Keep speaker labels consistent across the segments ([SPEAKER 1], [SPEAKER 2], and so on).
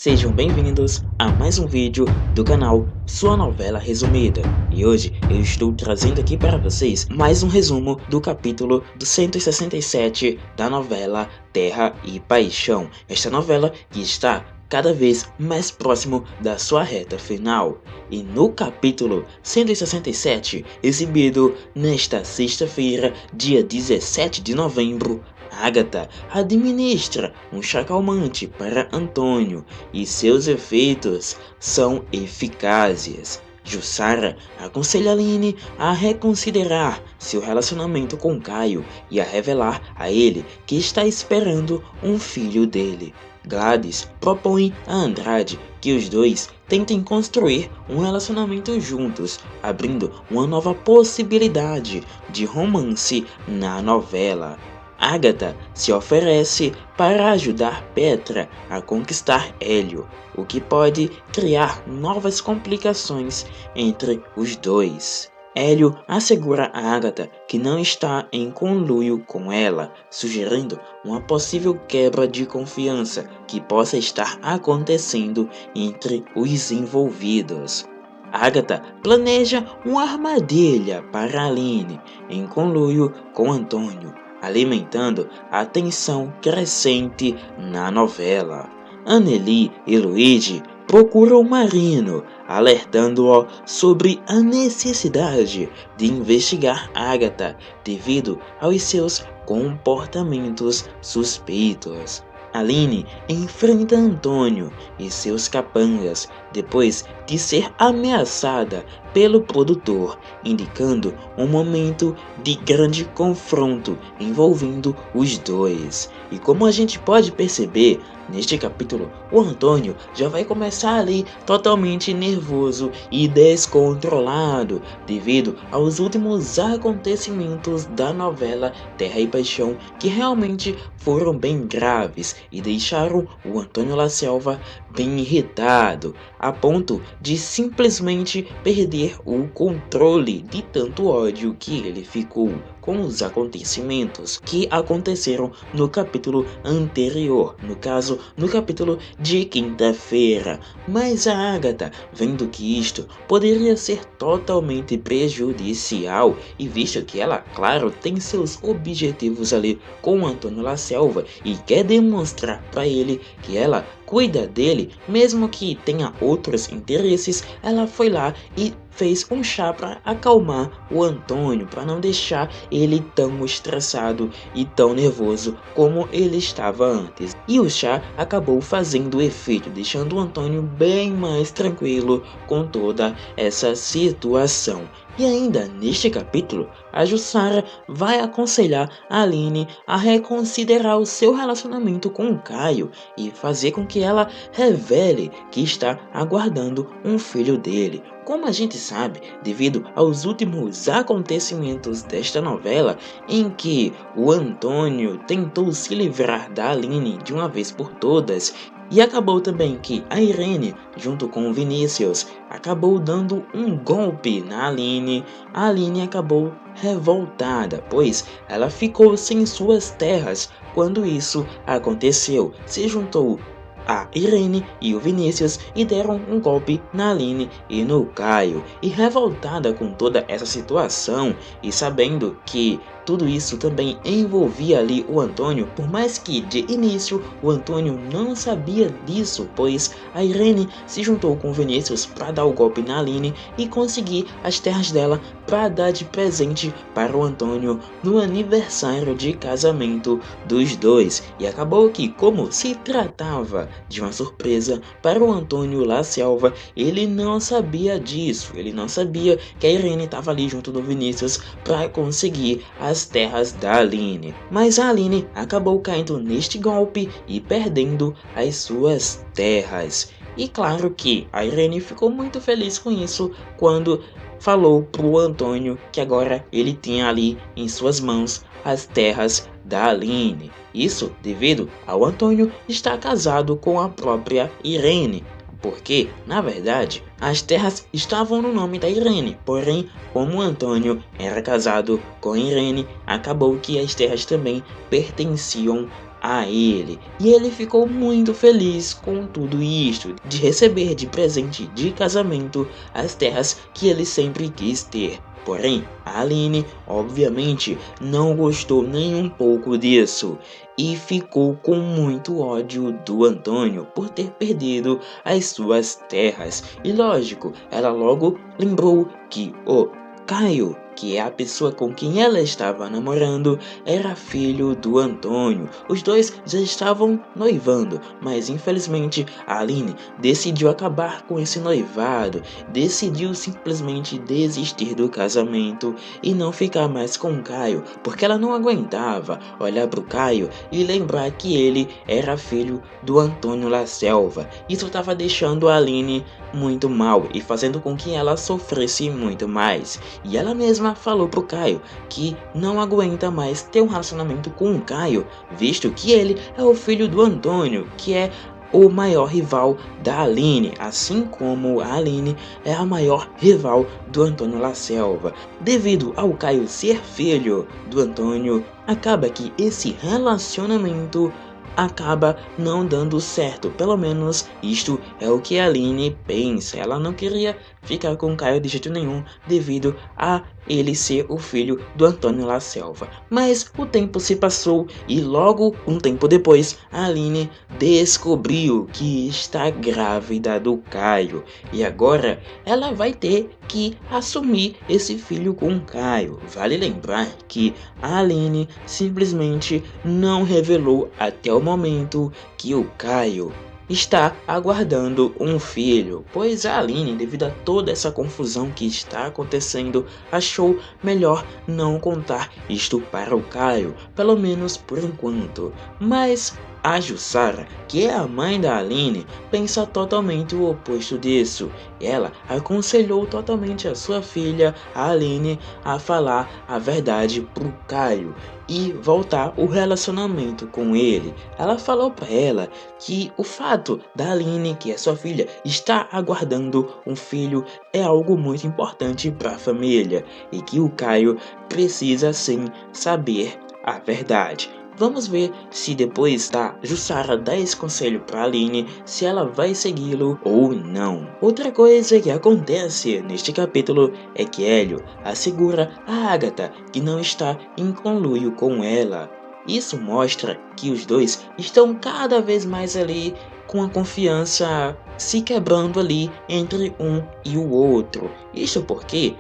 [SPEAKER 1] Sejam bem-vindos a mais um vídeo do canal Sua Novela Resumida. E hoje eu estou trazendo aqui para vocês mais um resumo do capítulo do 167 da novela Terra e Paixão. Esta novela que está cada vez mais próximo da sua reta final. E no capítulo 167, exibido nesta sexta-feira, dia 17 de novembro, Agatha administra um chá calmante para Antônio e seus efeitos são eficazes. Jussara aconselha Aline a reconsiderar seu relacionamento com Caio e a revelar a ele que está esperando um filho dele. Gladys propõe a Andrade que os dois tentem construir um relacionamento juntos, abrindo uma nova possibilidade de romance na novela. Agatha se oferece para ajudar Petra a conquistar Hélio, o que pode criar novas complicações entre os dois. Hélio assegura a Agatha que não está em conluio com ela, sugerindo uma possível quebra de confiança que possa estar acontecendo entre os envolvidos. Agatha planeja uma armadilha para Aline, em conluio com Antônio, alimentando a tensão crescente na novela. Anneli e Luigi procuram Marino, alertando-o sobre a necessidade de investigar Agatha devido aos seus comportamentos suspeitos. Aline enfrenta Antônio e seus capangas depois de ser ameaçada pelo produtor, indicando um momento de grande confronto envolvendo os dois. E como a gente pode perceber, neste capítulo, o Antônio já vai começar ali totalmente nervoso e descontrolado devido aos últimos acontecimentos da novela Terra e Paixão, que realmente foram bem graves e deixaram o Antônio La Selva bem irritado, a ponto de simplesmente perder o controle de tanto ódio que ele ficou com os acontecimentos que aconteceram no capítulo anterior, no caso, no capítulo de quinta-feira. Mas a Agatha, vendo que isto poderia ser totalmente prejudicial, e visto que ela, claro, tem seus objetivos ali com o Antônio La Selva e quer demonstrar para ele que ela cuida dele, mesmo que tenha outros interesses, ela foi lá e fez um chá para acalmar o Antônio, para não deixar ele tão estressado e tão nervoso como ele estava antes. E o chá acabou fazendo efeito, deixando o Antônio bem mais tranquilo com toda essa situação. E ainda neste capítulo, a Jussara vai aconselhar a Aline a reconsiderar o seu relacionamento com o Caio e fazer com que ela revele que está aguardando um filho dele. Como a gente sabe, devido aos últimos acontecimentos desta novela, em que o Antônio tentou se livrar da Aline de uma vez por todas, e acabou também que a Irene, junto com o Vinícius, acabou dando um golpe na Aline. A Aline acabou revoltada, pois ela ficou sem suas terras quando isso aconteceu. Se juntou a Irene e o Vinícius e deram um golpe na Aline e no Caio. E revoltada com toda essa situação e sabendo que tudo isso também envolvia ali o Antônio, por mais que de início o Antônio não sabia disso, pois a Irene se juntou com o Vinícius para dar o golpe na Aline e conseguir as terras dela para dar de presente para o Antônio no aniversário de casamento dos dois. E acabou que, como se tratava de uma surpresa para o Antônio La Selva, ele não sabia disso, ele não sabia que a Irene estava ali junto do Vinícius para conseguir as terras da Aline. Mas a Aline acabou caindo neste golpe e perdendo as suas terras. E claro que a Irene ficou muito feliz com isso quando falou pro Antônio que agora ele tinha ali em suas mãos as terras da Aline. Isso devido ao Antônio estar casado com a própria Irene, porque, na verdade, as terras estavam no nome da Irene, porém, como o Antônio era casado com Irene, acabou que as terras também pertenciam a ele, e ele ficou muito feliz com tudo isto, de receber de presente de casamento as terras que ele sempre quis ter. Porém, a Aline, obviamente, não gostou nem um pouco disso e ficou com muito ódio do Antônio por ter perdido as suas terras. E lógico, ela logo lembrou que o Caio, que é a pessoa com quem ela estava namorando, era filho do Antônio. Os dois já estavam noivando, mas infelizmente a Aline decidiu acabar com esse noivado, decidiu simplesmente desistir do casamento e não ficar mais com o Caio, porque ela não aguentava olhar pro Caio e lembrar que ele era filho do Antônio La Selva. Isso estava deixando a Aline muito mal e fazendo com que ela sofresse muito mais. E ela mesma falou pro Caio que não aguenta mais ter um relacionamento com o Caio, visto que ele é o filho do Antônio, que é o maior rival da Aline, assim como a Aline é a maior rival do Antônio La Selva. Devido ao Caio ser filho do Antônio, acaba que esse relacionamento acaba não dando certo. Pelo menos isto é o que a Aline pensa. Ela não queria ficar com o Caio de jeito nenhum devido a ele ser o filho do Antônio La Selva. Mas o tempo se passou e logo um tempo depois a Aline descobriu que está grávida do Caio. E agora ela vai ter que assumir esse filho com o Caio. Vale lembrar que a Aline simplesmente não revelou até o momento que o Caio está aguardando um filho, pois a Aline, devido a toda essa confusão que está acontecendo, achou melhor não contar isto para o Caio, pelo menos por enquanto. Mas a Jussara, que é a mãe da Aline, pensa totalmente o oposto disso. Ela aconselhou totalmente a sua filha, a Aline, a falar a verdade pro Caio e voltar o relacionamento com ele. Ela falou para ela que o fato da Aline, que é sua filha, estar aguardando um filho é algo muito importante para a família e que o Caio precisa sim saber a verdade. Vamos ver se depois da Jussara dar esse conselho para Aline, se ela vai segui-lo ou não. Outra coisa que acontece neste capítulo é que Hélio assegura a Agatha que não está em conluio com ela. Isso mostra que os dois estão cada vez mais ali com a confiança se quebrando ali entre um e o outro. Isso porque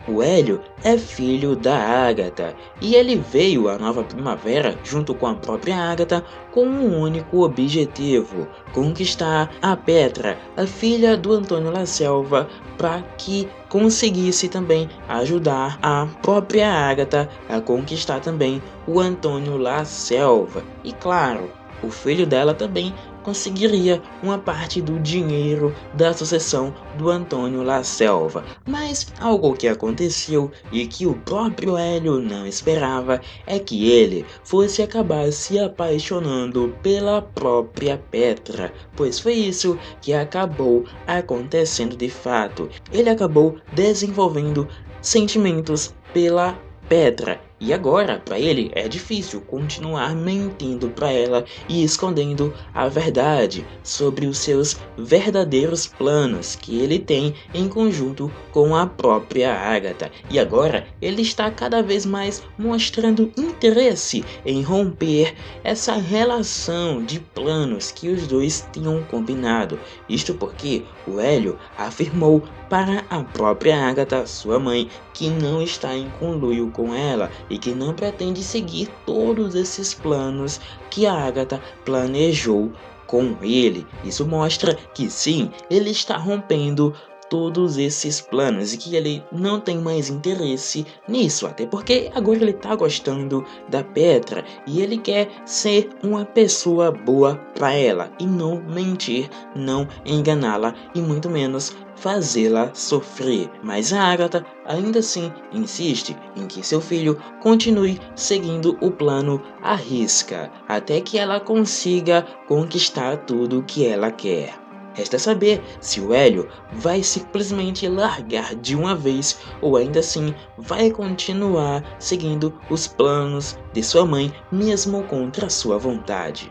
[SPEAKER 1] o Hélio é filho da Agatha e ele veio à Nova Primavera junto com a própria Agatha com um único objetivo: conquistar a Petra, a filha do Antônio La Selva, para que conseguisse também ajudar a própria Agatha a conquistar também o Antônio La Selva. E claro, o filho dela também conseguiria uma parte do dinheiro da sucessão do Antônio La Selva. Mas algo que aconteceu e que o próprio Hélio não esperava é que ele fosse acabar se apaixonando pela própria Petra, pois foi isso que acabou acontecendo de fato. Ele acabou desenvolvendo sentimentos pela Petra. E agora, para ele, é difícil continuar mentindo para ela e escondendo a verdade sobre os seus verdadeiros planos que ele tem em conjunto com a própria Agatha. E agora, ele está cada vez mais mostrando interesse em romper essa relação de planos que os dois tinham combinado. Isto porque o Hélio afirmou para a própria Agatha, sua mãe, que não está em conluio com ela e que não pretende seguir todos esses planos que a Agatha planejou com ele. Isso mostra que sim, ele está rompendo todos esses planos e que ele não tem mais interesse nisso, até porque agora ele tá gostando da Petra e ele quer ser uma pessoa boa para ela e não mentir, não enganá-la e muito menos fazê-la sofrer. Mas a Agatha ainda assim insiste em que seu filho continue seguindo o plano à risca, até que ela consiga conquistar tudo o que ela quer. Resta saber se o Hélio vai simplesmente largar de uma vez ou ainda assim vai continuar seguindo os planos de sua mãe mesmo contra sua vontade.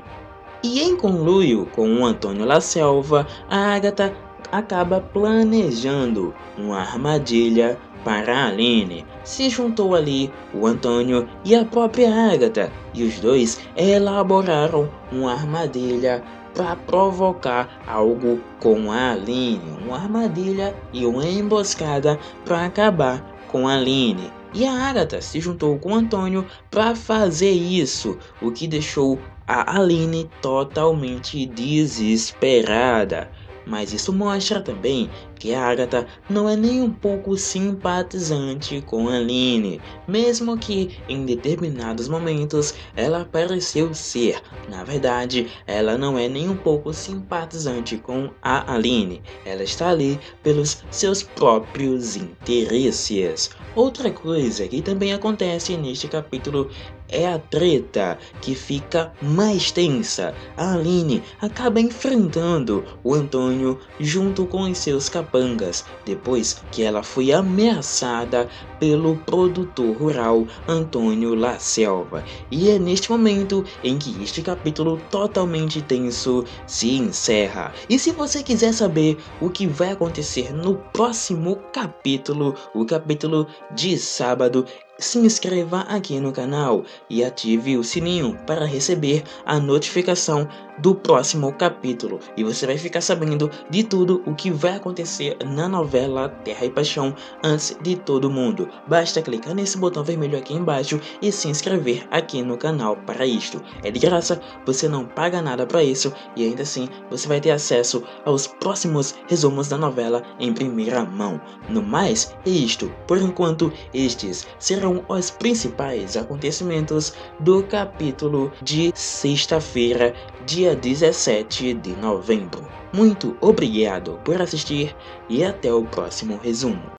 [SPEAKER 1] E em conluio com o Antônio La Selva, a Agatha acaba planejando uma armadilha para a Aline. Se juntou ali o Antônio e a própria Agatha, e os dois elaboraram uma armadilha para provocar algo com a Aline, uma armadilha e uma emboscada para acabar com a Aline. E a Agatha se juntou com o Antônio para fazer isso, o que deixou a Aline totalmente desesperada. Mas isso mostra também que a Agatha não é nem um pouco simpatizante com a Aline, mesmo que em determinados momentos ela pareceu ser. Na verdade, ela não é nem um pouco simpatizante com a Aline, ela está ali pelos seus próprios interesses. Outra coisa que também acontece neste capítulo é a treta que fica mais tensa. A Aline acaba enfrentando o Antônio junto com os seus capangas, depois que ela foi ameaçada pelo produtor rural Antônio La Selva. E é neste momento em que este capítulo totalmente tenso se encerra. E se você quiser saber o que vai acontecer no próximo capítulo, o capítulo de sábado, se inscreva aqui no canal e ative o sininho para receber a notificação do próximo capítulo, e você vai ficar sabendo de tudo o que vai acontecer na novela Terra e Paixão antes de todo mundo. Basta clicar nesse botão vermelho aqui embaixo e se inscrever aqui no canal para isto. É de graça, você não paga nada para isso e ainda assim você vai ter acesso aos próximos resumos da novela em primeira mão. No mais, é isto. Por enquanto, estes serão os principais acontecimentos do capítulo de sexta-feira, dia 17 de novembro. Muito obrigado por assistir e até o próximo resumo.